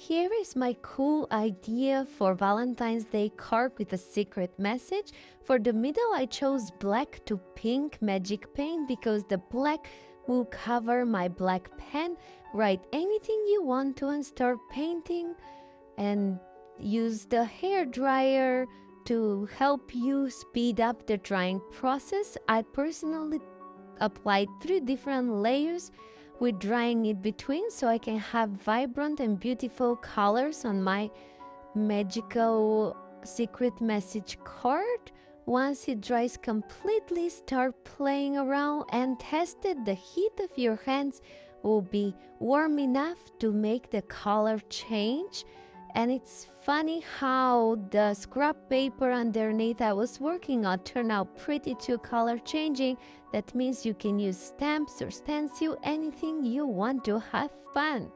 here is my cool idea for Valentine's Day card with a secret message. For the middle, I chose black to pink magic paint because the black will cover my black pen. Write anything you want to and start painting, and use the hair dryer to help you speed up the drying process. I personally applied 3 different layers with drying in between so I can have vibrant and beautiful colors on my magical secret message card. Once it dries completely, start playing around and test it. The heat of your hands will be warm enough to make the color change. And it's funny how the scrap paper underneath I was working on turned out pretty too color changing. That means you can use stamps or stencil, anything you want to have fun.